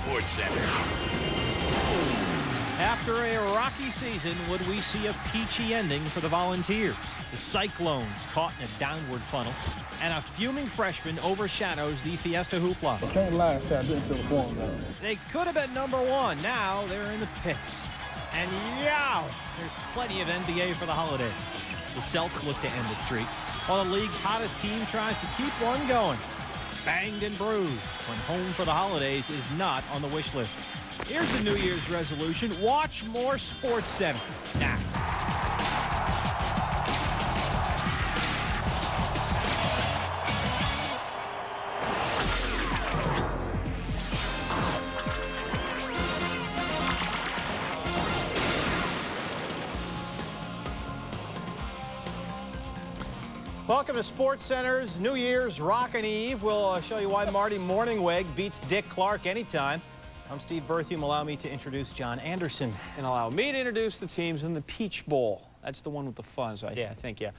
SportsCenter. After a rocky season, would we see a peachy ending for the Volunteers? The Cyclones caught in a downward funnel, and a fuming freshman overshadows the Fiesta hoopla. I can't lie and say I didn't feel the form, though. They could have been #1. Now they're in the pits. And yow, there's plenty of NBA for the holidays. The Celts look to end the streak, while the league's hottest team tries to keep one going. Banged and bruised when home for the holidays is not on the wish list. Here's a New Year's resolution. Watch more SportsCenter now. Welcome to SportsCenter's New Year's Rockin' Eve. We'll show you why Marty Morningweg beats Dick Clark anytime. I'm Steve Berthium. Allow me to introduce John Anderson. And allow me to introduce the teams in the Peach Bowl. That's the one with the funds, I think, yeah.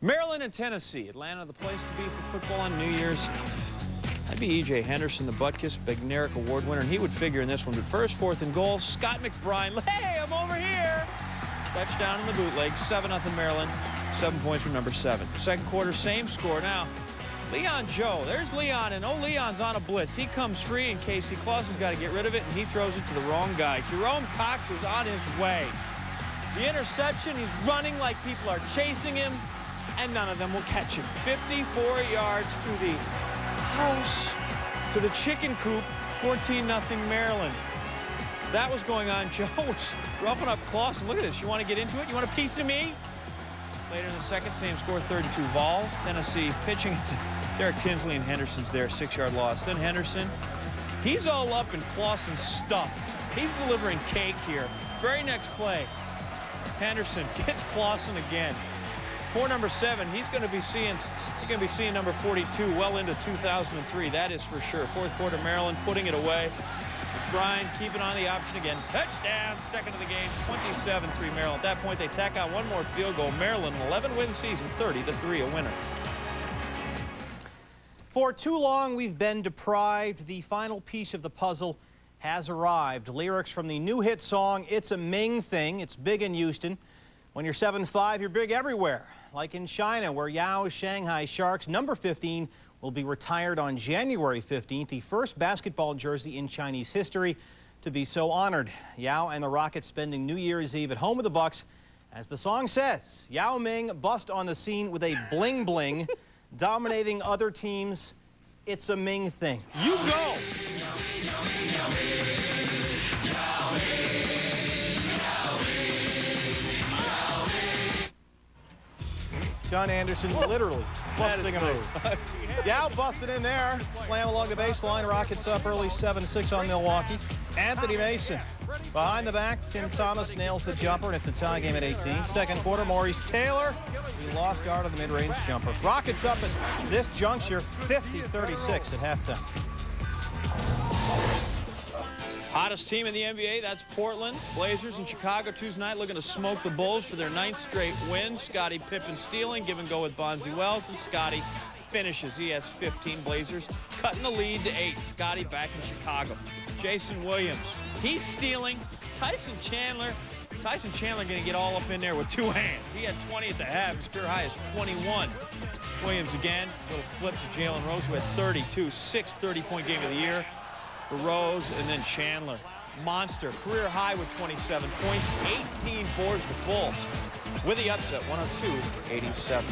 Maryland and Tennessee. Atlanta, the place to be for football on New Year's. That'd be E.J. Henderson, the Butkus Bednarik Award winner, and he would figure in this one. But first, 4th and goal, Scott McBride. Hey, I'm over here. Touchdown in the bootleg, 7-0 Maryland. 7 points from number 7. Second quarter, same score. Now, Leon Joe. There's Leon, and Leon's on a blitz. He comes free, and Casey Clausen's got to get rid of it, and he throws it to the wrong guy. Jerome Cox is on his way. The interception, he's running like people are chasing him, and none of them will catch him. 54 yards to the house, to the chicken coop, 14-0 Maryland. That was going on. Joe was roughing up Clausen. Look at this. You want to get into it? You want a piece of me? Later in the second, same score, 3rd and 2 Vols. Tennessee pitching to Derek Tinsley, and Henderson's there, 6-yard loss. Then Henderson, he's all up in Clausen's stuff. He's delivering cake here. Very next play, Henderson gets Clausen again. For number 7, he's going to be seeing number 42 well into 2003. That is for sure. 4th quarter, Maryland putting it away. Bryan keeping on the option again. Touchdown, second of the game, 27-3 Maryland. At that point, they tack on one more field goal. Maryland, an 11-win season, 30-3, a winner. For too long, we've been deprived. The final piece of the puzzle has arrived. Lyrics from the new hit song, It's a Ming Thing. It's big in Houston. When you're 7'5", you're big everywhere. Like in China, where Yao's Shanghai Sharks, number 15, will be retired on January 15th, the first basketball jersey in Chinese history to be so honored. Yao and the Rockets spending New Year's Eve at home with the Bucks. As the song says, Yao Ming bust on the scene with a bling bling, dominating other teams. It's a Ming thing. You go! John Anderson literally busting a move. Yao busted in there. Slam along the baseline. Rockets up early 7-6 on Milwaukee. Anthony Mason behind the back. Tim Thomas nails the jumper, and it's a tie game at 18. Second quarter, Maurice Taylor. He lost guard on the mid-range jumper. Rockets up at this juncture, 50-36 at halftime. Hottest team in the NBA, that's Portland. Blazers in Chicago Tuesday night looking to smoke the Bulls for their 9th straight win. Scottie Pippen stealing, give and go with Bonzi Wells, and Scottie finishes. He has 15. Blazers cutting the lead to 8. Scottie back in Chicago. Jason Williams, he's stealing. Tyson Chandler going to get all up in there with 2 hands. He had 20 at the half. His career high is 21. Williams again, little flip to Jalen Rose, who had 32. 6th 30-point game of the year for Rose, and then Chandler. Monster, career high with 27 points, 18 boards to Bulls with the upset, 102-87.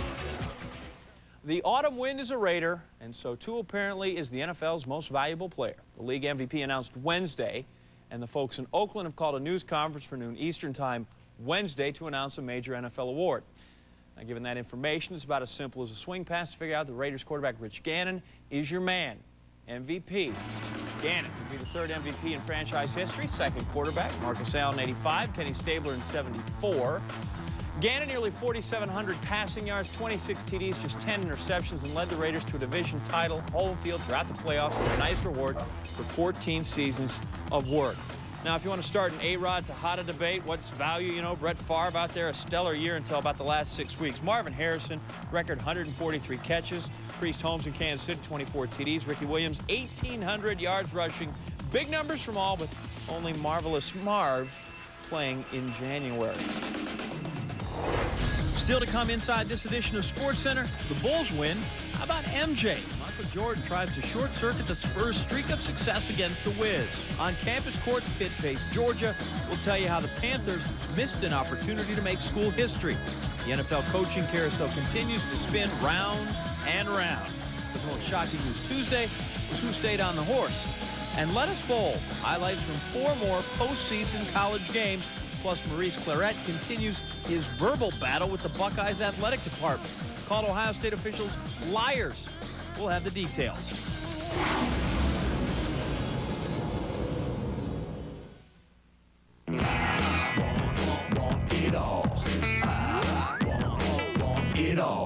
The autumn wind is a Raider, and so too apparently is the NFL's most valuable player. The league MVP announced Wednesday, and the folks in Oakland have called a news conference for noon Eastern time Wednesday to announce a major NFL award. Now, given that information, it's about as simple as a swing pass to figure out the Raiders quarterback Rich Gannon is your man. MVP. Gannon would be the 3rd MVP in franchise history. 2nd quarterback, Marcus Allen, 85. Kenny Stabler in 74. Gannon, nearly 4,700 passing yards, 26 TDs, just 10 interceptions, and led the Raiders to a division title, home field throughout the playoffs, and a nice reward for 14 seasons of work. Now, if you want to start an A-Rod to how to debate what's value, you know, Brett Favre out there, a stellar year until about the last 6 weeks. Marvin Harrison, record 143 catches. Priest Holmes in Kansas City, 24 TDs. Ricky Williams, 1,800 yards rushing. Big numbers from all, but only Marvelous Marv playing in January. Still to come inside this edition of SportsCenter, the Bulls win. How about MJ? Michael Jordan tries to short-circuit the Spurs' streak of success against the Wiz. On campus court, Pitt faced Georgia. We'll tell you how the Panthers missed an opportunity to make school history. The NFL coaching carousel continues to spin round and round. The most shocking news Tuesday was who stayed on the horse. And Let Us Bowl, highlights from 4 more postseason college games. Plus, Maurice Clarett continues his verbal battle with the Buckeyes athletic department. Called Ohio State officials liars. We'll have the details.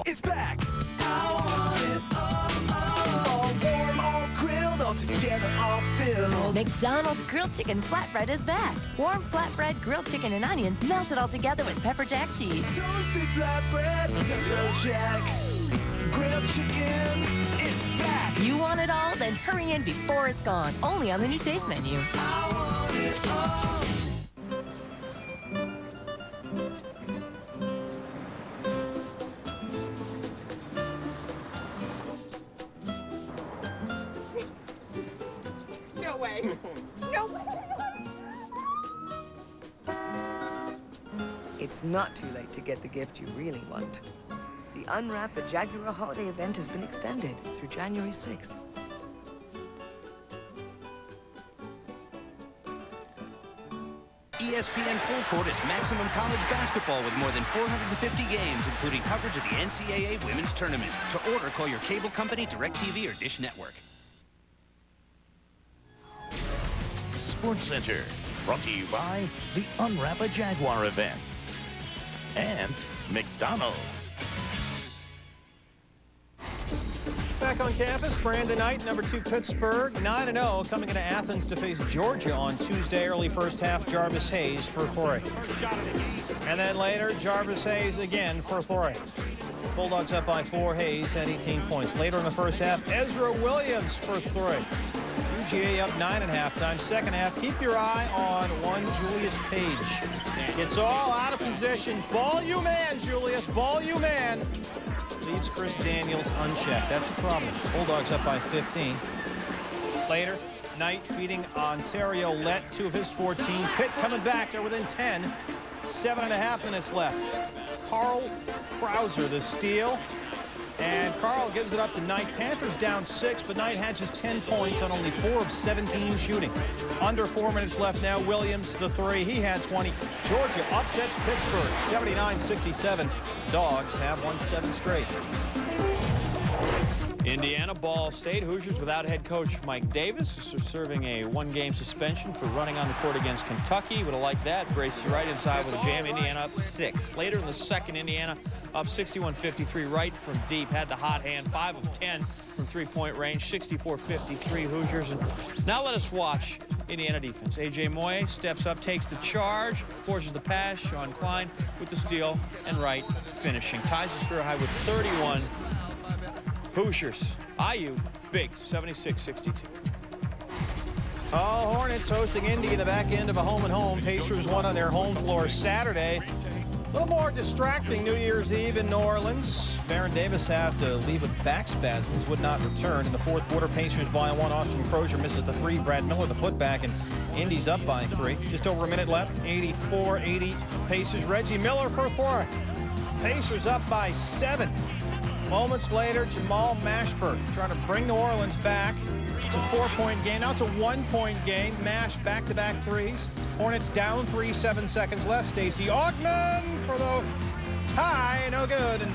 It's back. I want it all warm, all grilled, all together, all filled. McDonald's grilled chicken flatbread is back. Warm flatbread, grilled chicken, and onions melted all together with pepper jack cheese. Toasted flatbread, grilled jack, grilled chicken. It's back. You want it all? Then hurry in before it's gone. Only on the new taste menu. I want it all. No way. No way. It's not too late to get the gift you really want. The Unwrap a Jaguar holiday event has been extended through January 6th. ESPN Full Court is maximum college basketball with more than 450 games, including coverage of the NCAA Women's Tournament. To order, call your cable company, DirecTV, or Dish Network. SportsCenter, brought to you by the Unwrap a Jaguar event and McDonald's. Back on campus, Brandon Knight, number 2 Pittsburgh, 9-0, coming into Athens to face Georgia on Tuesday, early first half. Jarvis Hayes for 3. And then later, Jarvis Hayes again for 3. Bulldogs up by 4. Hayes had 18 points. Later in the first half, Ezra Williams for 3. UGA up 9 at halftime. Second half, keep your eye on one Julius Page. It's all out of position. Ball you man, Julius. Ball you man. Leaves Chris Daniels unchecked. That's a problem. Bulldogs up by 15. Later, Knight feeding Ontario Lett 2 of his 14. Pitt coming back. They're within 10. 7.5 minutes left. Carl Krauser, the steal. And Carl gives it up to Knight. Panthers down 6, but Knight had just 10 points on only 4 of 17 shooting. Under 4 minutes left now. Williams, the 3. He had 20. Georgia upsets Pittsburgh, 79-67. Dogs have won 7 straight. Indiana, Ball State. Hoosiers without head coach Mike Davis, serving a 1-game suspension for running on the court against Kentucky. Would have liked that. Bracy Wright inside with a jam. Indiana up 6. Later in the second, Indiana up 61-53 right from deep. Had the hot hand. 5 of 10 from 3-point range. 64-53 Hoosiers. And now let us watch Indiana defense. A.J. Moye steps up, takes the charge, forces the pass. Sean Klein with the steal, and Wright finishing. Ties his career high with 31. Hoosiers, IU, big, 76-62. Oh, Hornets hosting Indy in the back end of a home-and-home. Pacers won on their home floor Saturday. A little more distracting New Year's Eve in New Orleans. Baron Davis had to leave with back spasms, would not return. In the fourth quarter, Pacers by 1. Austin Crozier misses the 3. Brad Miller the putback, and Indy's up by 3. Just over a minute left, 84-80 Pacers. Reggie Miller for 4. Pacers up by 7. Moments later, Jamal Mashburn trying to bring New Orleans back. It's a 4-point game. Now it's a 1-point game. Mash back-to-back threes. Hornets down 3, 7 seconds left. Stacey Augmon for the tie. No good. And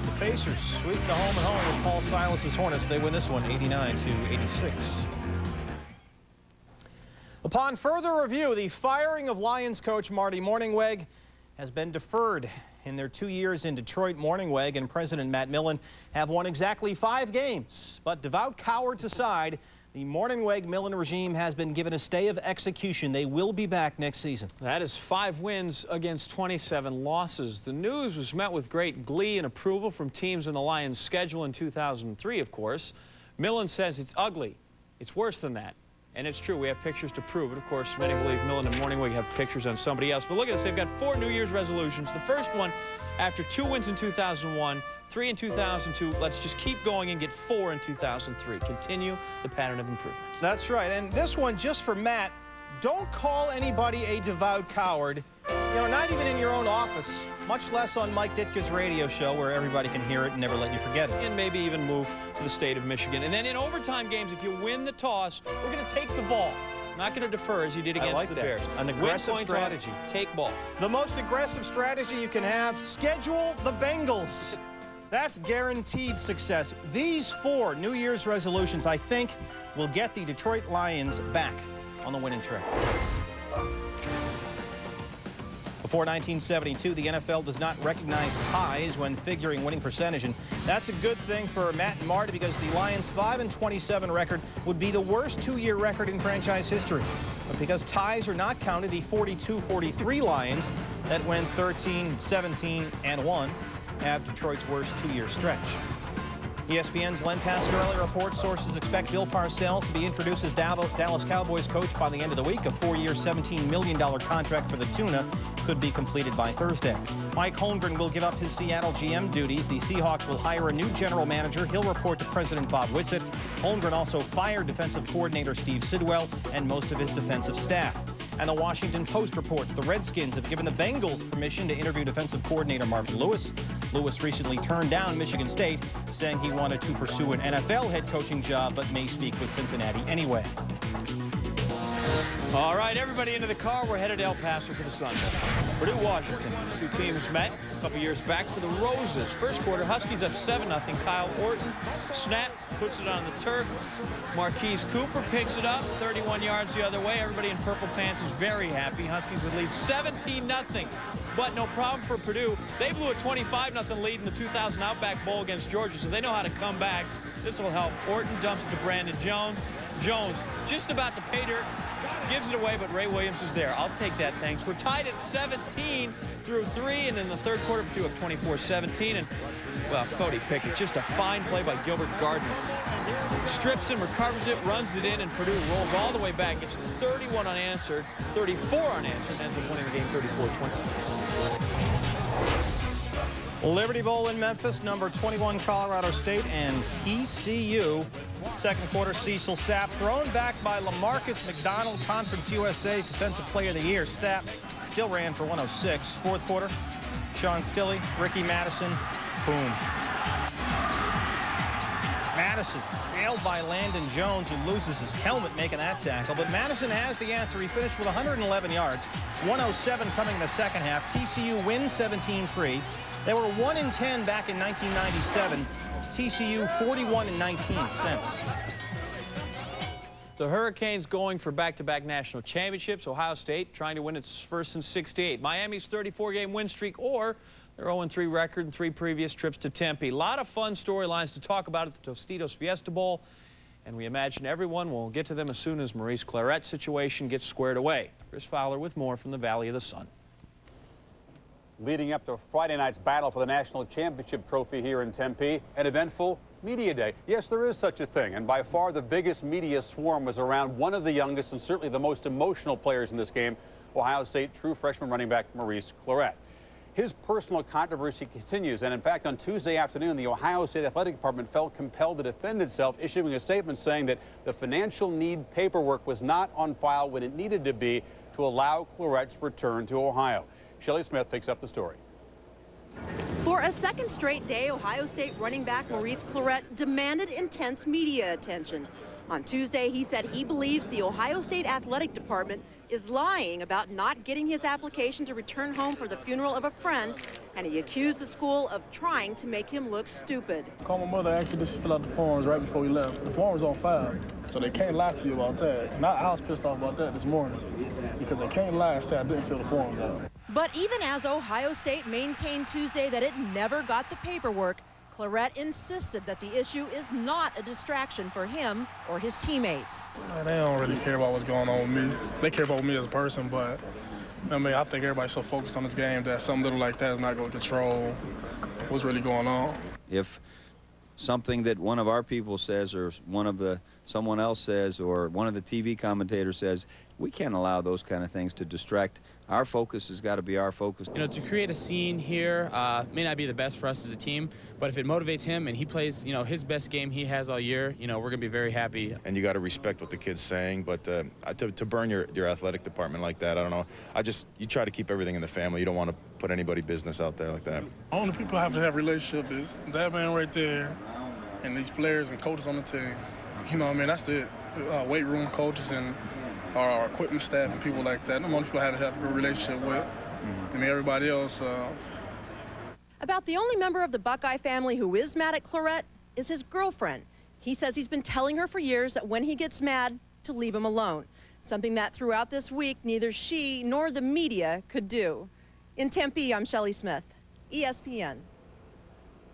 the Pacers sweep the home-and-home with Paul Silas's Hornets. They win this one 89-86. Upon further review, the firing of Lions coach Marty Mornhinweg has been deferred. In their 2 years in Detroit, Mornhinweg and President Matt Millen have won exactly 5 games. But devout cowards aside, the Mornhinweg-Millen regime has been given a stay of execution. They will be back next season. That is 5 wins against 27 losses. The news was met with great glee and approval from teams in the Lions' schedule in 2003, of course. Millen says it's ugly. It's worse than that. And it's true, we have pictures to prove it. Of course, many believe Mill in the morning we have pictures on somebody else. But look at this, they've got 4 New Year's resolutions. The first one, after 2 wins in 2001, 3 in 2002, let's just keep going and get 4 in 2003. Continue the pattern of improvement. That's right, and this one just for Matt. Don't call anybody a devout coward. You know, not even in your own office, much less on Mike Ditka's radio show where everybody can hear it and never let you forget it. And maybe even move to the state of Michigan. And then in overtime games, if you win the toss, we're going to take the ball. Not going to defer as you did against the Bears. An aggressive strategy. Toss, take ball. The most aggressive strategy you can have, schedule the Bengals. That's guaranteed success. These 4 New Year's resolutions, I think, will get the Detroit Lions back on the winning track. Before 1972, the NFL does not recognize ties when figuring winning percentage, and that's a good thing for Matt and Marty because the Lions' 5-27 record would be the worst 2-year record in franchise history. But because ties are not counted, the 42-43 Lions that went 13-17-1 have Detroit's worst 2-year stretch. ESPN's Len Pasquarelli reports sources expect Bill Parcells to be introduced as Dallas Cowboys coach by the end of the week. A 4-year, $17 million contract for the Tuna could be completed by Thursday. Mike Holmgren will give up his Seattle GM duties. The Seahawks will hire a new general manager. He'll report to President Bob Whitsitt. Holmgren also fired defensive coordinator Steve Sidwell and most of his defensive staff. And the Washington Post reports the Redskins have given the Bengals permission to interview defensive coordinator Marvin Lewis. Lewis recently turned down Michigan State, saying he wanted to pursue an NFL head coaching job, but may speak with Cincinnati anyway. All right, everybody into the car. We're headed to El Paso for the Sun Bowl. Purdue, Washington. 2 teams met a couple years back for the Roses. First quarter, Huskies up 7-0. Kyle Orton snap, puts it on the turf. Marquise Cooper picks it up, 31 yards the other way. Everybody in purple pants is very happy. Huskies would lead 17-0. But no problem for Purdue. They blew a 25-0 lead in the 2000 Outback Bowl against Georgia, so they know how to come back. This will help. Orton dumps it to Brandon Jones. Jones just about to pay dirt. Gives it away, but Ray Williams is there. I'll take that, thanks. We're tied at 17 through 3, and in the third quarter, Purdue up 24-17. And, well, Cody Pickett, just a fine play by Gilbert Gardner. Strips him, recovers it, runs it in, and Purdue rolls all the way back. Gets 31 unanswered, 34 unanswered, and ends up winning the game 34-20. Liberty Bowl in Memphis, number 21 Colorado State and TCU. Second quarter, Cecil Sapp thrown back by LaMarcus McDonald, Conference USA Defensive Player of the Year. Sapp still ran for 106. Fourth quarter, Sean Stilley, Ricky Madison, boom. Madison nailed by Landon Jones, who loses his helmet making that tackle. But Madison has the answer. He finished with 111 yards, 107 coming in the second half. TCU wins 17-3. They were 1-10 back in 1997. TCU 41-19 since. The Hurricanes going for back-to-back national championships. Ohio State trying to win its first in 68. Miami's 34-game win streak, or their 0-3 record in 3 previous trips to Tempe. A lot of fun storylines to talk about at the Tostitos Fiesta Bowl, and we imagine everyone will get to them as soon as Maurice Clarett's situation gets squared away. Chris Fowler with more from the Valley of the Sun. Leading up to Friday night's battle for the national championship trophy here in Tempe, an eventful media day. Yes, there is such a thing, and by far the biggest media swarm was around one of the youngest and certainly the most emotional players in this game, Ohio State true freshman running back Maurice Clarett. His personal controversy continues, and in fact on Tuesday afternoon the Ohio State Athletic Department felt compelled to defend itself, issuing a statement saying that the financial need paperwork was not on file when it needed to be to allow Clarett's return to Ohio. Shelley Smith picks up the story. For a second straight day, Ohio State running back Maurice Clarett demanded intense media attention. On Tuesday, he said he believes the Ohio State Athletic Department is lying about not getting his application to return home for the funeral of a friend, and he accused the school of trying to make him look stupid. I called my mother, actually, did she fill out the forms right before we left. The form was on file, so they can't lie to you about that. And I was pissed off about that this morning, because they can't lie and say I didn't fill the forms out. But even as Ohio State maintained Tuesday that it never got the paperwork, Clarett insisted that the issue is not a distraction for him or his teammates. Man, they don't really care about what's going on with me. They care about me as a person, but I mean, I think everybody's so focused on this game that something little like that is not going to control what's really going on. If something that one of our people says, or someone else says, or one of the TV commentators says, we can't allow those kind of things to distract. Our focus has got to be our focus. You know, to create a scene here may not be the best for us as a team, but if it motivates him and he plays, you know, his best game he has all year, you know, we're going to be very happy. And you got to respect what the kid's saying, but to burn your athletic department like that, I don't know. You try to keep everything in the family. You don't want to put anybody's business out there like that. Only people have to have a relationship is that man right there and these players and coaches on the team. You know what I mean? That's the weight room coaches and our equipment staff and people like that. Most people have to have a good relationship with. And everybody else. About the only member of the Buckeye family who is mad at Clarett is his girlfriend. He says he's been telling her for years that when he gets mad, to leave him alone. Something that throughout this week, neither she nor the media could do. In Tempe, I'm Shelley Smith, ESPN.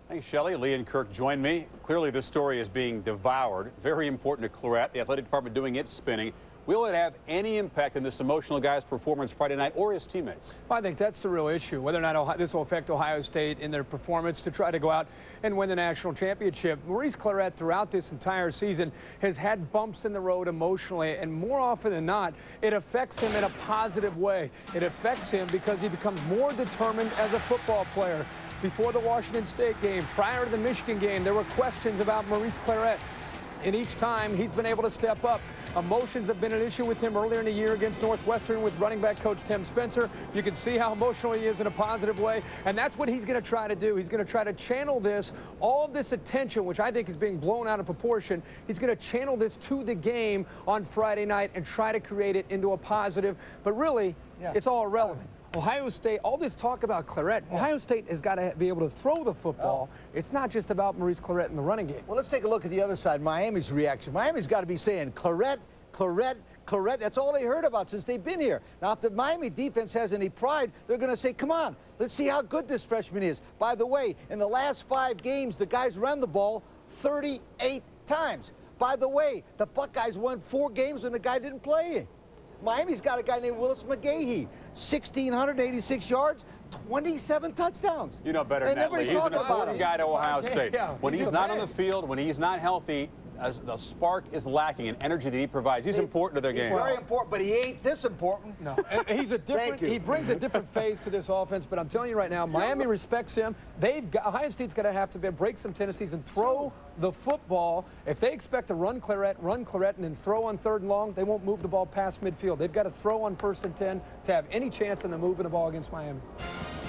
Thanks, Shelley. Lee and Kirk join me. Clearly, this story is being devoured. Very important to Clarett. The athletic department doing its spinning. Will it have any impact on this emotional guy's performance Friday night or his teammates? Well, I think that's the real issue, whether or not this will affect Ohio State in their performance to try to go out and win the national championship. Maurice Clarett, throughout this entire season, has had bumps in the road emotionally, and more often than not, it affects him in a positive way. It affects him because he becomes more determined as a football player. Before the Washington State game, prior to the Michigan game, there were questions about Maurice Clarett. And each time he's been able to step up. Emotions have been an issue with him earlier in the year against Northwestern with running back coach Tim Spencer. You can see how emotional he is in a positive way, and that's what he's going to try to do. He's going to try to channel all of this attention, which I think is being blown out of proportion. He's going to channel this to the game on Friday night and try to create it into a positive. But really, it's all irrelevant. Ohio State, all this talk about Clarett, Ohio State has got to be able to throw the football. It's not just about Maurice Clarett in the running game. Well, let's take a look at the other side, Miami's reaction. Miami's got to be saying, Clarett, Clarett, Clarett. That's all they heard about since they've been here. Now, if the Miami defense has any pride, they're going to say, come on, let's see how good this freshman is. By the way, in the last 5 games, the guys ran the ball 38 times. By the way, the Buckeyes won 4 games when the guy didn't play. Miami's got a guy named Willis McGahee, 1,686 yards, 27 touchdowns. You know better than that, Lee. He's an important guy to Ohio State. When he's not on the field, when he's not healthy, the spark is lacking and energy that he provides. He's important to their game. He's very important, but he ain't this important. No, he's a different. He brings a different phase to this offense. But I'm telling you right now, Miami respects him. Ohio State's going to have to break some tendencies and throw the football. If they expect to run Clarett, and then throw on 3rd and long, they won't move the ball past midfield. They've got to throw on 1st and 10 to have any chance in the moving the ball against Miami.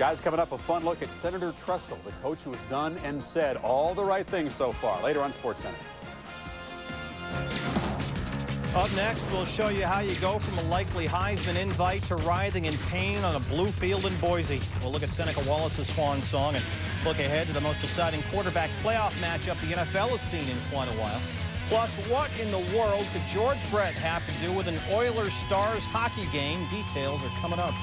Guys, coming up, a fun look at Senator Trestle, the coach who has done and said all the right things so far. Later on SportsCenter. Up next, we'll show you how you go from a likely Heisman invite to writhing in pain on a blue field in Boise. We'll look at Seneca Wallace's swan song and look ahead to the most exciting quarterback playoff matchup the NFL has seen in quite a while. Plus, what in the world could George Brett have to do with an Oilers Stars hockey game? Details are coming up.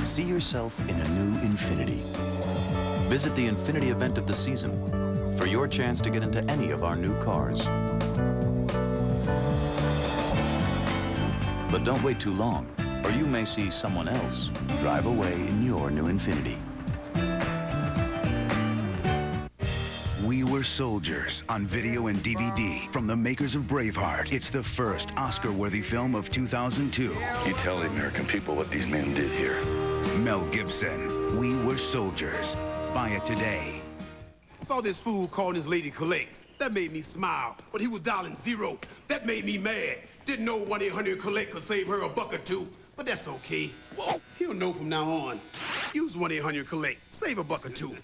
See yourself in a new Infiniti. Visit the Infiniti event of the season for your chance to get into any of our new cars. But don't wait too long, or you may see someone else drive away in your new Infiniti. We Were Soldiers on video and DVD from the makers of Braveheart. It's the first Oscar-worthy film of 2002. You tell the American people what these men did here. Mel Gibson, We Were Soldiers. Buy it today. Saw this fool calling his lady collect. That made me smile, but he was dialing 0. That made me mad. Didn't know 1-800-COLLECT could save her a buck or two, but that's okay. Whoa, he'll know from now on. Use 1-800-COLLECT. Save a buck or two.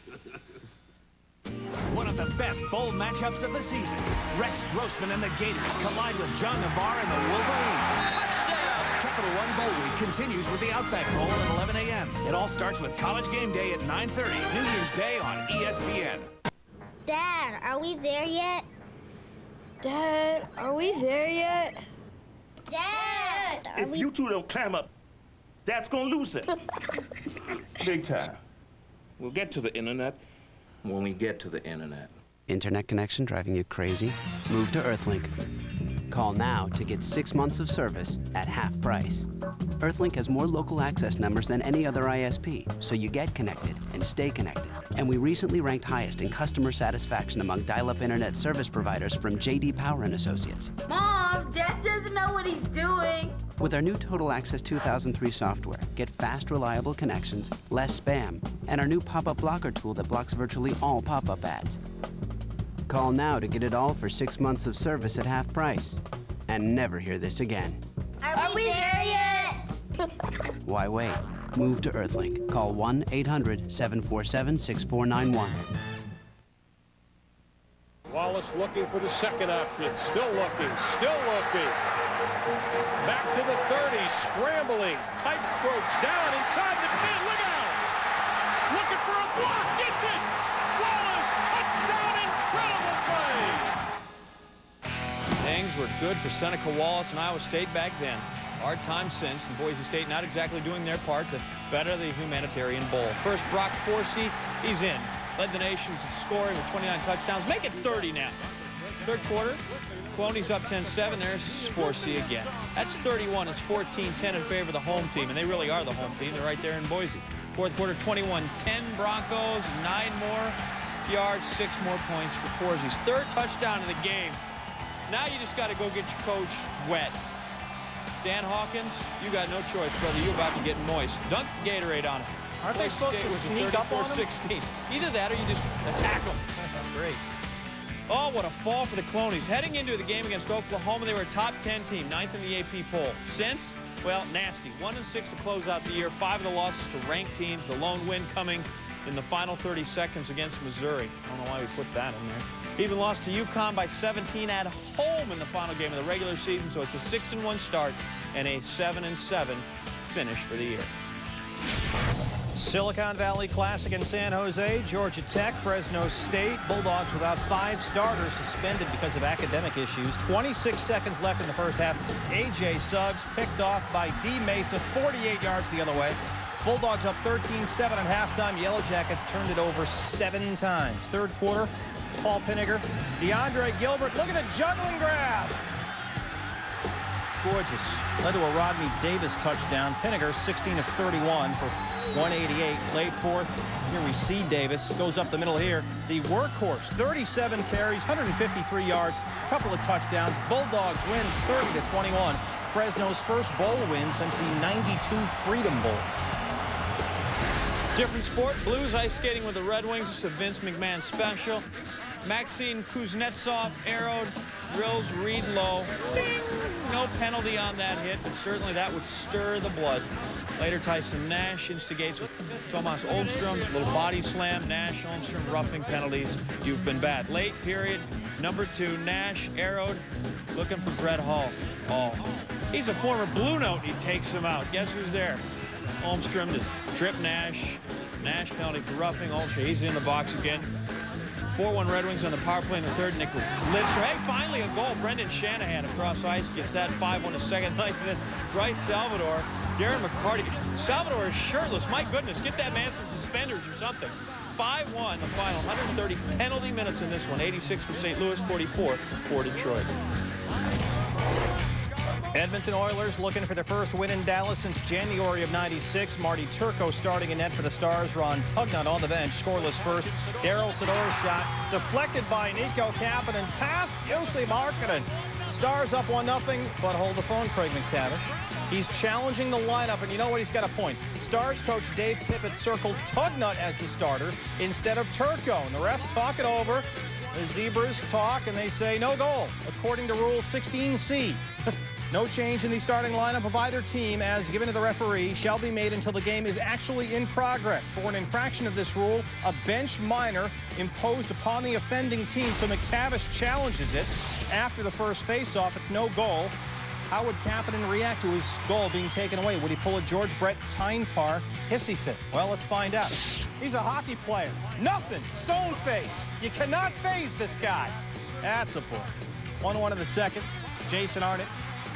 One of the best bowl matchups of the season. Rex Grossman and the Gators collide with John Navarre and the Wolverines. Touchdown! Capital One Bowl Week continues with the Outback Bowl at 11 a.m. It all starts with College Game Day at 9:30, New Year's Day on ESPN. Dad, are we there yet? Dad, are we there yet? Dad, If you two don't climb up, Dad's gonna lose it. Big time. We'll get to the internet when we get to the internet. Internet connection driving you crazy? Move to Earthlink. Call now to get 6 months of service at half price. Earthlink has more local access numbers than any other ISP, so you get connected and stay connected. And we recently ranked highest in customer satisfaction among dial-up internet service providers from J.D. Power and Associates. Mom, Dad doesn't know what he's doing. With our new Total Access 2003 software, get fast, reliable connections, less spam, and our new pop-up blocker tool that blocks virtually all pop-up ads. Call now to get it all for 6 months of service at half price. And never hear this again. Are we there yet? Why wait? Move to Earthlink. Call 1-800-747-6491. Wallace looking for the second option. Still looking. Still looking. Back to the 30. Scrambling. Tight ropes down inside the 10. Look out! Looking for a block. Gets it! Wallace! Touchdown! Incredible play! Things were good for Seneca Wallace and Iowa State back then. Hard time since, and Boise State not exactly doing their part to better the Humanitarian Bowl. First, Brock Forsey, he's in. Led the nation in scoring with 29 touchdowns. Make it 30 now. Third quarter, Cloney's up 10-7. There's Forsey again. That's 31. It's 14-10 in favor of the home team, and they really are the home team. They're right there in Boise. Fourth quarter, 21-10 Broncos, 9 more yards, 6 more points for Forsey's third touchdown of the game. Now you just got to go get your coach wet. Dan Hawkins, you got no choice, brother. You're about to get moist. Dunk Gatorade on him. Aren't they supposed to sneak up on him? 16. Either that or you just attack them. That's great. Oh, what a fall for the Cloneys. Heading into the game against Oklahoma, they were a top 10 team, 9th in the AP poll. Since, well, nasty. 1-6 to close out the year. 5 of the losses to ranked teams. The lone win coming in the final 30 seconds against Missouri. I don't know why we put that in there. Even lost to UConn by 17 at home in the final game of the regular season, so it's a 6-1 start and a 7-7 finish for the year. Silicon Valley Classic in San Jose, Georgia Tech, Fresno State. Bulldogs without 5 starters suspended because of academic issues. 26 seconds left in the first half. A.J. Suggs picked off by D. Mesa, 48 yards the other way. Bulldogs up 13-7 at halftime. Yellow Jackets turned it over 7 times. Third quarter, Paul Pinniger, DeAndre Gilbert. Look at the juggling grab. Gorgeous. Led to a Rodney Davis touchdown. Pinniger, 16 of 31 for 188. Late fourth. Here we see Davis. Goes up the middle here. The workhorse, 37 carries, 153 yards, a couple of touchdowns. Bulldogs win 30-21. Fresno's first bowl win since the 92 Freedom Bowl. Different sport, Blues ice skating with the Red Wings. It's a Vince McMahon special. Maxine Kuznetsov arrowed, drills Reed low. Ding! No penalty on that hit, but certainly that would stir the blood. Later, Tyson Nash instigates with Tomas Olmstrom. Little body slam. Nash, Olmstrom, roughing penalties. You've been bad. Late period, number 2, Nash arrowed, looking for Brett Hall. Oh, he's a former Blue Note. He takes him out. Guess who's there? Olmstrom to trip Nash. Nash penalty for roughing. Olmstrom, he's in the box again. 4-1 Red Wings on the power play in the third. Nick Lidstrom. Hey, finally a goal. Brendan Shanahan across ice gets that 5-1 a second night. Then Bryce Salvador, Darren McCarty. Salvador is shirtless. My goodness, get that man some suspenders or something. 5-1 the final. 130 penalty minutes in this one. 86 for St. Louis, 44 for Detroit. Edmonton Oilers looking for their first win in Dallas since January of '96. Marty Turco starting in net for the Stars. Ron Tugnut on the bench, scoreless first. Daryl Sador's shot deflected by Nico Kapanen, past Jussi Markkanen. Stars up 1-0, but hold the phone, Craig McTavish. He's challenging the lineup, and you know what? He's got a point. Stars coach Dave Tippett circled Tugnut as the starter instead of Turco, and the refs talk it over. The Zebras talk, and they say no goal, according to Rule 16C. No change in the starting lineup of either team, as given to the referee, shall be made until the game is actually in progress. For an infraction of this rule, a bench minor imposed upon the offending team, so McTavish challenges it. After the first face-off, it's no goal. How would Kapanen react to his goal being taken away? Would he pull a George Brett Tyne-Parr hissy fit? Well, let's find out. He's a hockey player. Nothing. Stone face. You cannot phase this guy. That's a point. 1-1 in the second. Jason Arnott,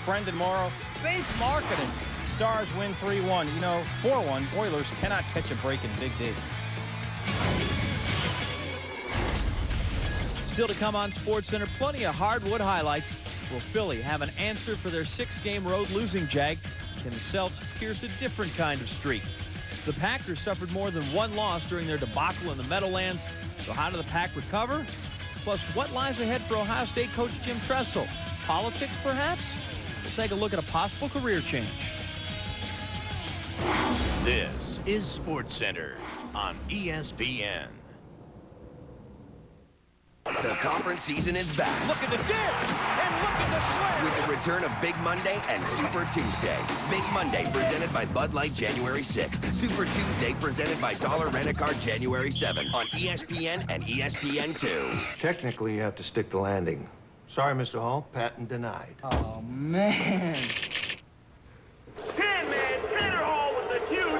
Brendan Morrow, Bates Markkanen. Stars win 3-1. You know, 4-1. Oilers cannot catch a break in Big D. Still to come on SportsCenter, plenty of hardwood highlights. Will Philly have an answer for their 6-game road losing jag? Can the Celts pierce a different kind of streak? The Packers suffered more than one loss during their debacle in the Meadowlands. So how do the Pack recover? Plus, what lies ahead for Ohio State coach Jim Trestle? Politics, perhaps? We'll take a look at a possible career change. This is SportsCenter on ESPN. The conference season is back. Look at the dip, and look at the slam. With the return of Big Monday and Super Tuesday. Big Monday presented by Bud Light January 6th. Super Tuesday presented by Dollar Rent-A-Car January 7th on ESPN and ESPN2. Technically, you have to stick the landing. Sorry, Mr. Hall, patent denied. Oh, man.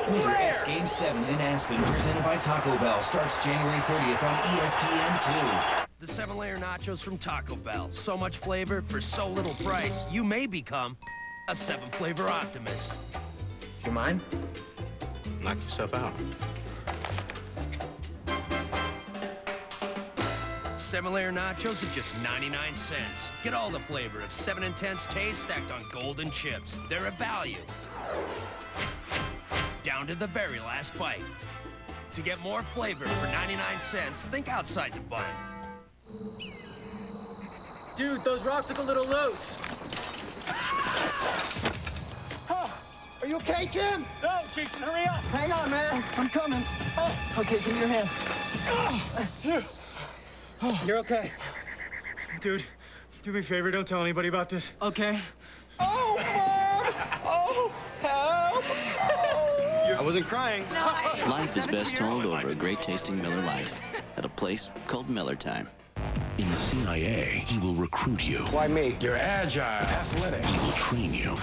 Winter X Game 7 in Aspen, presented by Taco Bell, starts January 30th on ESPN2. The 7-layer nachos from Taco Bell. So much flavor for so little price, you may become a 7-flavor optimist. Do you mind? Knock yourself out. 7-layer nachos at just 99 cents. Get all the flavor of 7 intense taste stacked on golden chips. They're a value. Down to the very last bite. To get more flavor for 99 cents, think outside the bun. Dude, those rocks look a little loose. Are you okay, Jim? No, Jason, hurry up. Hang on, man. I'm coming. Okay, give me your hand. You're okay. Dude, do me a favor, don't tell anybody about this. Okay. Oh, Mom! Oh, help! I wasn't crying. Life is best told over a great-tasting Miller Lite at a place called Miller Time. In the CIA, he will recruit you. Why me? You're agile, athletic. He will train you.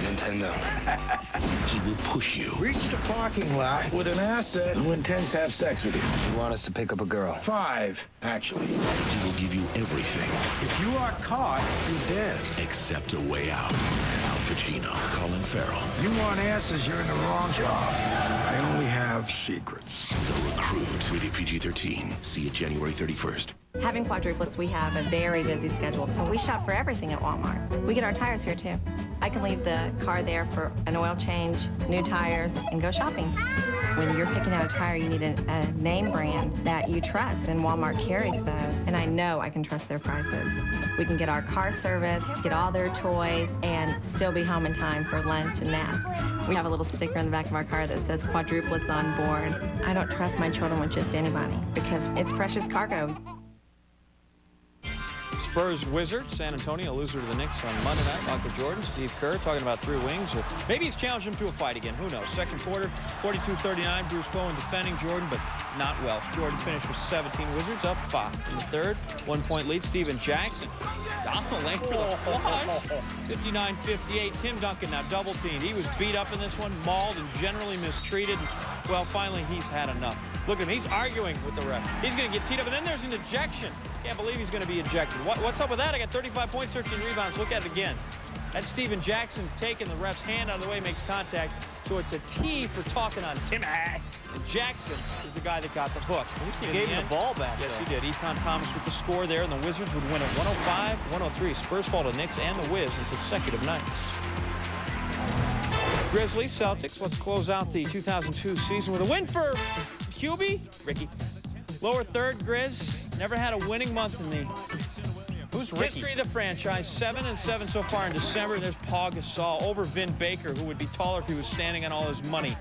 Nintendo. He will push you. Reach the parking lot with an asset who intends to have sex with you. You want us to pick up a girl? 5, actually. He will give you everything. If you are caught, you're dead. Except a way out. Al Pacino, Colin Farrell. You want answers, you're in the wrong job. I only have secrets. The Recruit. Rated PG-13. See it January 31st. Having quadruplets, we have a very busy schedule, so we shop for everything at Walmart. We get our tires here, too. I can leave the car there for an oil change, new tires, and go shopping. When you're picking out a tire, you need a name brand that you trust, and Walmart carries those, and I know I can trust their prices. We can get our car serviced, get all their toys, and still be home in time for lunch and naps. We have a little sticker in the back of our car that says quadruplets on board. I don't trust my children with just anybody because it's precious cargo. Spurs Wizards, San Antonio loser to the Knicks on Monday night. Michael Jordan, Steve Kerr talking about 3 wings. Or maybe he's challenged him to a fight again. Who knows? Second quarter, 42-39. Bruce Bowen defending Jordan, but not well. Jordan finished with 17. Wizards up 5. In the third, 1-point lead. Steven Jackson. Lane for the flush. 59-58. Tim Duncan now double teamed. He was beat up in this one, mauled and generally mistreated. Well, finally, he's had enough. Look at him. He's arguing with the ref. He's going to get teed up, and then there's an ejection. Can't believe he's going to be ejected. What's up with that? I got 35 points, 13 rebounds. Look at it again. That's Steven Jackson taking the ref's hand out of the way, makes contact. So it's a T for talking on Timmy. And Jackson is the guy that got the hook. He gave him the ball back. Yes, he did. Eton Thomas with the score there, and the Wizards would win at 105-103. Spurs fall to Knicks and the Wiz in consecutive nights. Grizzlies, Celtics. Let's close out the 2002 season with a win for QB, Ricky. Lower third, Grizz. Never had a winning month in the history of the franchise. 7-7 so far in December. There's Paul Gasol over Vin Baker, who would be taller if he was standing on all his money.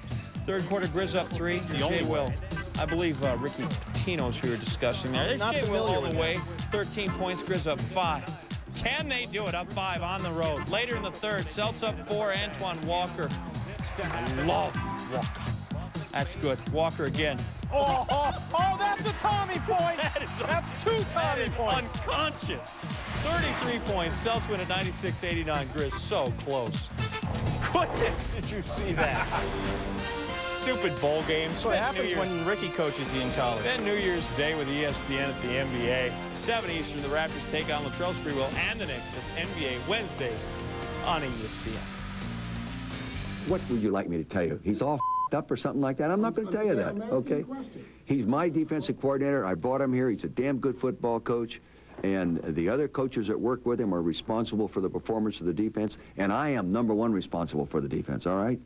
Third quarter, Grizz up 3. The only Will. I believe Ricky Pitino's who we were discussing there. There's Jay Will all the way. 13 points, Grizz up 5. Can they do it? Up 5 on the road. Later in the third, Celts up 4. Antoine Walker. I love Walker. That's good. Walker again. Oh, that's a Tommy point. That's 2 Tommy points. Unconscious. 33 points. Celts win at 96-89. Grizz so close. Goodness, did you see that? Stupid bowl games. That's what happens when Ricky coaches you in college. Then New Year's Day with ESPN at the NBA. 7 Eastern, the Raptors take on Latrell Sprewell and the Knicks. It's NBA Wednesdays on ESPN. What would you like me to tell you? He's all up or something like that? I'm not going to tell you that, okay? He's my defensive coordinator. I brought him here. He's a damn good football coach. And the other coaches that work with him are responsible for the performance of the defense. And I am #1 responsible for the defense, all right?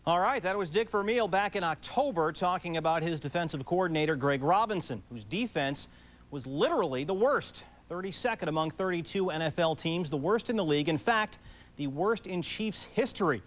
All right, that was Dick Vermeil back in October talking about his defensive coordinator, Greg Robinson, whose defense was literally the worst. 32nd among 32 NFL teams, the worst in the league. In fact, the worst in Chiefs history.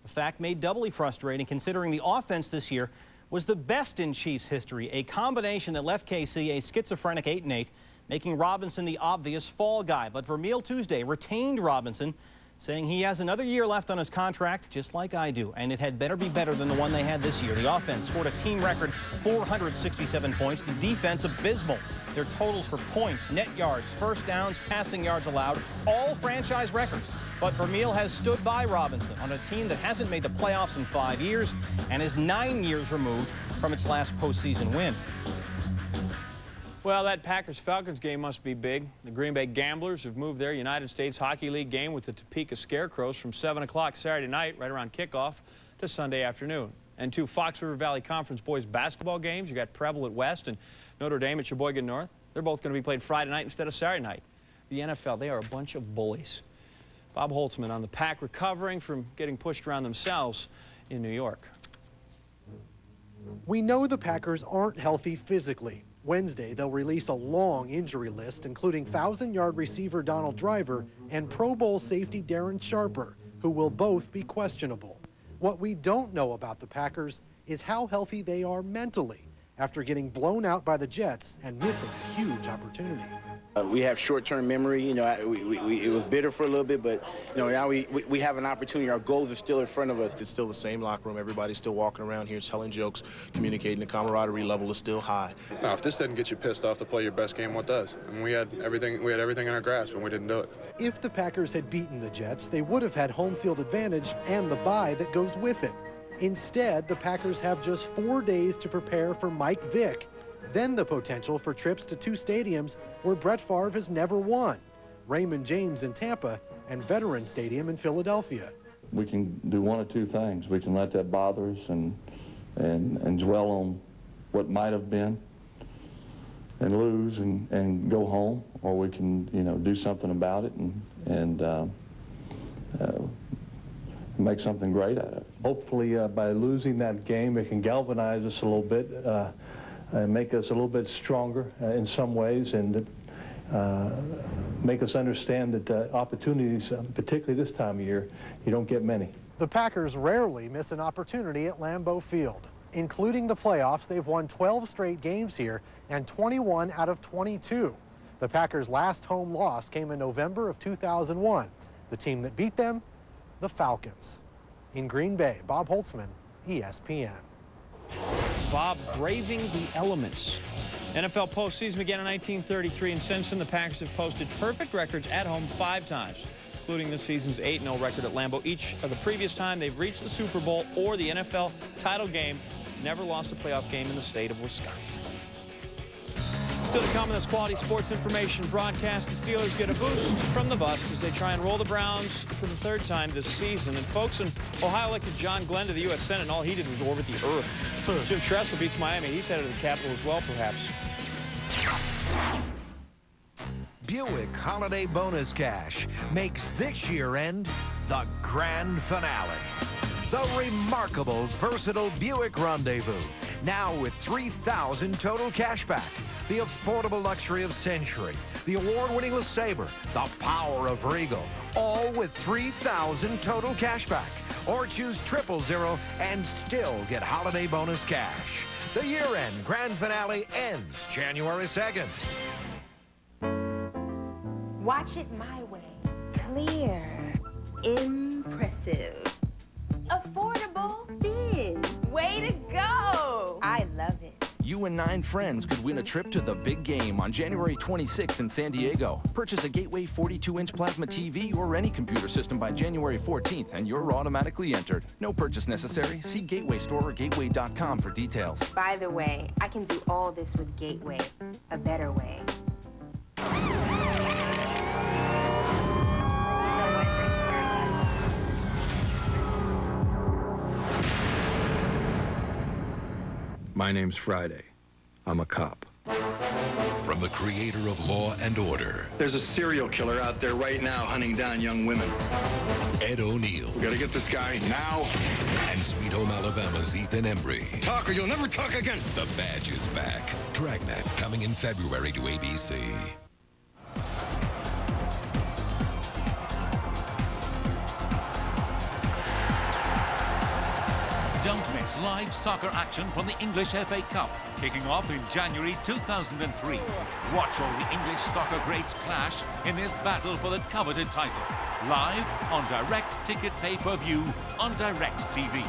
The fact made doubly frustrating considering the offense this year was the best in Chiefs history, a combination that left KC a schizophrenic 8-8, making Robinson the obvious fall guy. But Vermeil Tuesday retained Robinson, saying he has another year left on his contract, just like I do, and it had better be better than the one they had this year. The offense scored a team record 467 points. The defense abysmal. Their totals for points, net yards, first downs, passing yards allowed, all franchise records. But Vermeil has stood by Robinson on a team that hasn't made the playoffs in 5 years and is 9 years removed from its last postseason win. Well, that Packers-Falcons game must be big. The Green Bay Gamblers have moved their United States Hockey League game with the Topeka Scarecrows from 7 o'clock Saturday night, right around kickoff, to Sunday afternoon. And 2 Fox River Valley Conference boys basketball games. You got Preble at West and Notre Dame at Sheboygan North. They're both going to be played Friday night instead of Saturday night. The NFL, they are a bunch of bullies. Bob Holtzman on the Pack recovering from getting pushed around themselves in New York. We know the Packers aren't healthy physically. Wednesday, they'll release a long injury list, including 1,000-yard receiver Donald Driver and Pro Bowl safety Darren Sharper, who will both be questionable. What we don't know about the Packers is how healthy they are mentally after getting blown out by the Jets and missing a huge opportunity. We have short-term memory. You know, it was bitter for a little bit, but you know, now we have an opportunity. Our goals are still in front of us. It's still the same locker room. Everybody's still walking around here, telling jokes, communicating. The camaraderie level is still high. No, if this doesn't get you pissed off to play your best game, what does? I mean, we had everything in our grasp, and we didn't do it. If the Packers had beaten the Jets, they would have had home field advantage and the bye that goes with it. Instead, the Packers have just 4 days to prepare for Mike Vick. Then the potential for trips to 2 stadiums where Brett Favre has never won, Raymond James in Tampa and Veterans Stadium in Philadelphia. We can do one of 2 things. We can let that bother us and dwell on what might have been and lose and go home, or we can, you know, do something about it and make something great out of it. Hopefully by losing that game, it can galvanize us a little bit, make us a little bit stronger in some ways, and make us understand that opportunities, particularly this time of year, you don't get many. The Packers rarely miss an opportunity at Lambeau Field. Including the playoffs, they've won 12 straight games here and 21 out of 22. The Packers' last home loss came in November of 2001. The team that beat them, the Falcons. In Green Bay, Bob Holtzman, ESPN. Bob braving the elements. NFL postseason began in 1933, and since then the Packers have posted perfect records at home 5 times, including this season's 8-0 record at Lambeau. Each of the previous time they've reached the Super Bowl or the NFL title game, never lost a playoff game in the state of Wisconsin. Still to come in this quality sports information broadcast, the Steelers get a boost from the bus as they try and roll the Browns for the 3rd time this season. And folks in Ohio elected John Glenn to the U.S. Senate, and all he did was orbit the earth. Jim Trestle beats Miami. He's headed to the Capitol as well, perhaps. Buick Holiday Bonus Cash makes this year-end the grand finale. The remarkable, versatile Buick Rendezvous, now with $3,000 total cash back. The affordable luxury of Century, the award-winning LeSabre, the power of Regal, all with $3,000 total cash back. Or choose 000 and still get holiday bonus cash. The year-end grand finale ends January 2nd. Watch it my way. Clear. Impressive. Affordable. Thin. Way to go! I love it. You and 9 friends could win a trip to the big game on January 26th in San Diego. Purchase a Gateway 42-inch plasma TV or any computer system by January 14th, and you're automatically entered. No purchase necessary. See Gateway Store or Gateway.com for details. By the way, I can do all this with Gateway, a better way. My name's Friday. I'm a cop. From the creator of Law and Order. There's a serial killer out there right now hunting down young women. Ed O'Neill. We gotta get this guy now. And Sweet Home Alabama's Ethan Embry. Talk or you'll never talk again. The Badge is back. Dragnet coming in February to ABC. Don't miss live soccer action from the English FA Cup, kicking off in January 2003. Watch all the English soccer greats clash in this battle for the coveted title. Live on direct ticket pay-per-view on Direct TV.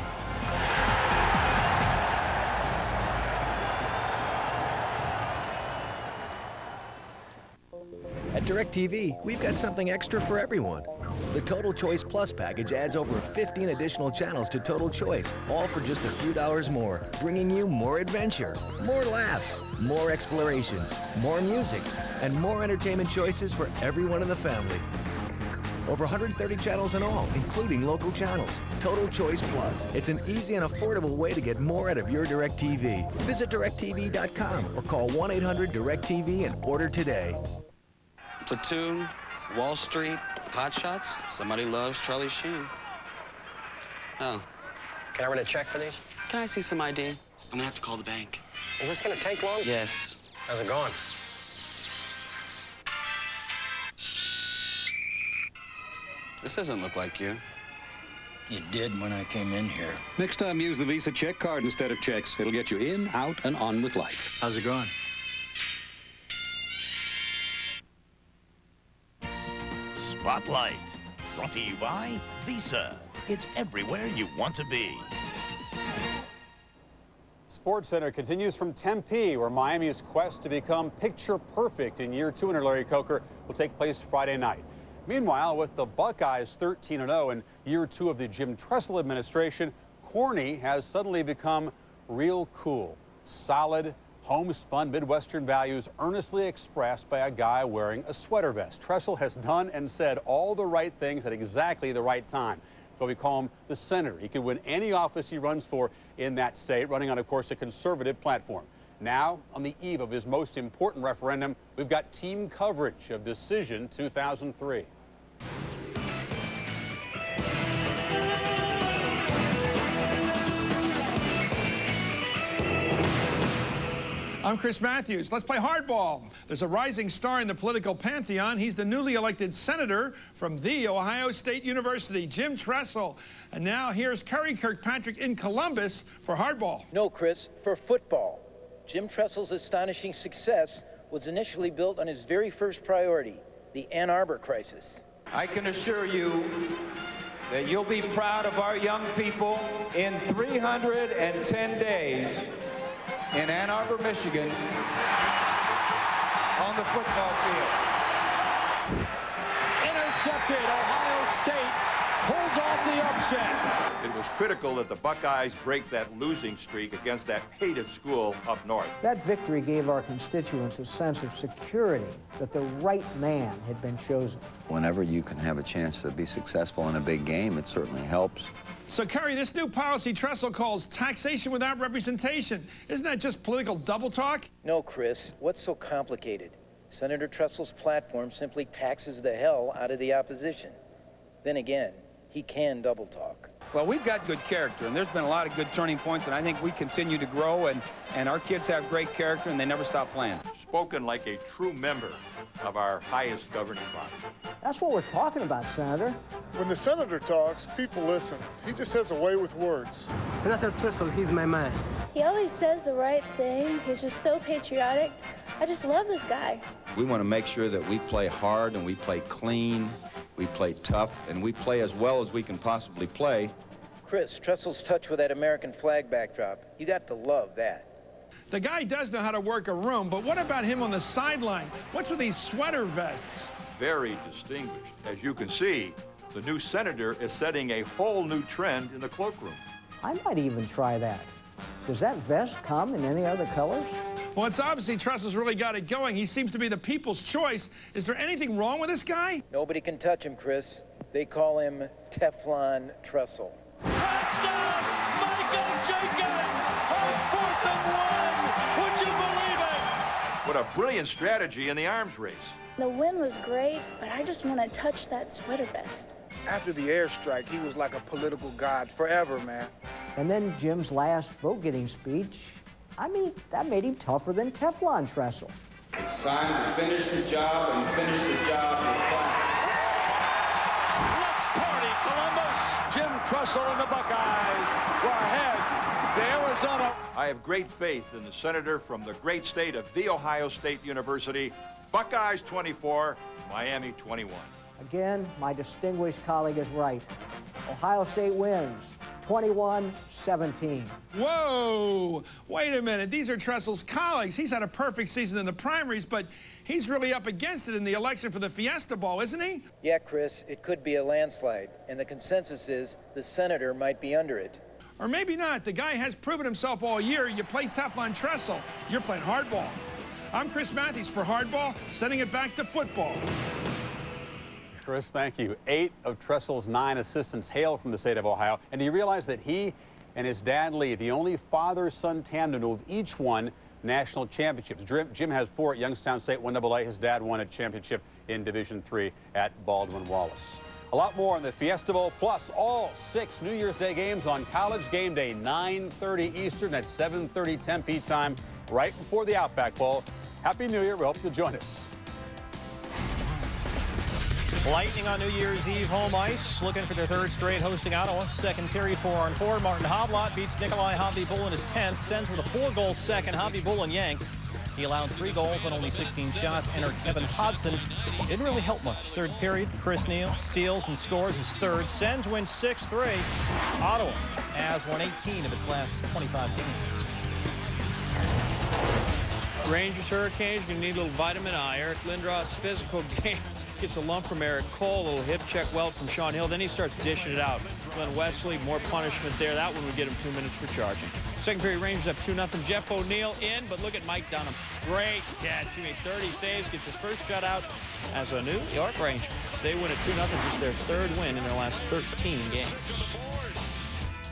At DirecTV, we've got something extra for everyone. The Total Choice Plus package adds over 15 additional channels to Total Choice, all for just a few dollars more, bringing you more adventure, more laughs, more exploration, more music, and more entertainment choices for everyone in the family. Over 130 channels in all, including local channels. Total Choice Plus. It's an easy and affordable way to get more out of your DirecTV. Visit DirecTV.com or call 1-800-DirecTV and order today. Platoon, Wall Street, Hot Shots. Somebody loves Charlie Sheen. Oh. Can I run a check for these? Can I see some ID? I'm gonna have to call the bank. Is this gonna take long? Yes. How's it going? This doesn't look like you. It did when I came in here. Next time, use the Visa check card instead of checks. It'll get you in, out, and on with life. How's it going? Spotlight, brought to you by Visa. It's everywhere you want to be. SportsCenter continues from Tempe, where Miami's quest to become picture perfect in year 2 under Larry Coker will take place Friday night. Meanwhile, with the Buckeyes 13-0 in year 2 of the Jim Trestle administration, corny has suddenly become real cool. Solid, homespun Midwestern values earnestly expressed by a guy wearing a sweater vest. Trestle has done and said all the right things at exactly the right time. So we call him the senator. He could win any office he runs for in that state, running on, of course, a conservative platform. Now, on the eve of his most important referendum, we've got team coverage of Decision 2003. I'm Chris Matthews. Let's play hardball. There's a rising star in the political pantheon. He's the newly elected senator from The Ohio State University, Jim Trestle. And now here's Kerry Kirkpatrick in Columbus for hardball. No, Chris, for football. Jim Trestle's astonishing success was initially built on his very first priority, the Ann Arbor crisis. I can assure you that you'll be proud of our young people in 310 days in Ann Arbor, Michigan, on the football field. Intercepted. Ohio State pulls off the upset. It was critical that the Buckeyes break that losing streak against that hated school up north. That victory gave our constituents a sense of security that the right man had been chosen. Whenever you can have a chance to be successful in a big game, it certainly helps. So, Kerry, this new policy Trestle calls taxation without representation. Isn't that just political double talk? No, Chris. What's so complicated? Senator Trestle's platform simply taxes the hell out of the opposition. Then again, he can double talk. Well, we've got good character, and there's been a lot of good turning points, and I think we continue to grow, and our kids have great character, and they never stop playing. Spoken like a true member of our highest governing body. That's what we're talking about, Senator. When the senator talks, people listen. He just has a way with words. Senator Trestle, he's my man. He always says the right thing. He's just so patriotic. I just love this guy. We want to make sure that we play hard and we play clean, we play tough, and we play as well as we can possibly play. Chris, Trestle's touch with that American flag backdrop. You got to love that. The guy does know how to work a room, but what about him on the sideline? What's with these sweater vests? Very distinguished. As you can see, the new senator is setting a whole new trend in the cloakroom. I might even try that. Does that vest come in any other colors? Well, it's obviously Trestle's really got it going. He seems to be the people's choice. Is there anything wrong with this guy? Nobody can touch him, Chris. They call him Teflon Trestle. Touchdown, Michael Jenkins on 4th them win! Would you believe it? What a brilliant strategy in the arms race. The win was great, but I just want to touch that sweater vest. After the airstrike, he was like a political god forever, man. And then Jim's last vote-getting speech, I mean, that made him tougher than Teflon Trestle. It's time to finish the job and finish the job with class. Let's party, Columbus! Jim Trestle and the Buckeyes were ahead to Arizona. I have great faith in the senator from the great state of The Ohio State University. Buckeyes 24, Miami 21. Again, my distinguished colleague is right. Ohio State wins, 21-17. Whoa! Wait a minute. These are Trestle's colleagues. He's had a perfect season in the primaries, but he's really up against it in the election for the Fiesta Bowl, isn't he? Yeah, Chris, it could be a landslide, and the consensus is the senator might be under it. Or maybe not. The guy has proven himself all year. You play Teflon Trestle. You're playing hardball. I'm Chris Matthews for Hardball, sending it back to football. Chris, thank you. 8 of Trestle's 9 assistants hail from the state of Ohio. And do you realize that he and his dad, Lee, the only father-son tandem to have each won national championships? Jim has 4 at Youngstown State 1AA. His dad won a championship in Division III at Baldwin-Wallace. A lot more on the Fiesta Bowl, plus all 6 New Year's Day games on College Game Day, 9:30 Eastern at 7:30 Tempe time, right before the Outback Bowl. Happy New Year. We hope you'll join us. Lightning on New Year's Eve home ice, looking for their 3rd straight, hosting Ottawa. Second period, 4-on-4. Martin Havlat beats Nikolai Hobby-Bull in his 10th. Sends with a 4-goal second. Hobby-Bull and yanked. He allowed 3 goals on only 16 shots. Entered Kevin Hodson. Didn't really help much. 3rd period, Chris Neal steals and scores his 3rd. Sens wins 6-3. Ottawa has won 18 of its last 25 games. Rangers Hurricanes, going to need a little vitamin I. Eric Lindros' physical game. Gets a lump from Eric Cole, a little hip check weld from Sean Hill. Then he starts dishing it out. Glenn Wesley, more punishment there. That one would get him 2 minutes for charging. Second period, Rangers up 2-0. Jeff O'Neill in, but look at Mike Dunham. Great catch. He made 30 saves, gets his first shutout as a New York Ranger. So they win at 2-0, just their 3rd win in their last 13 games.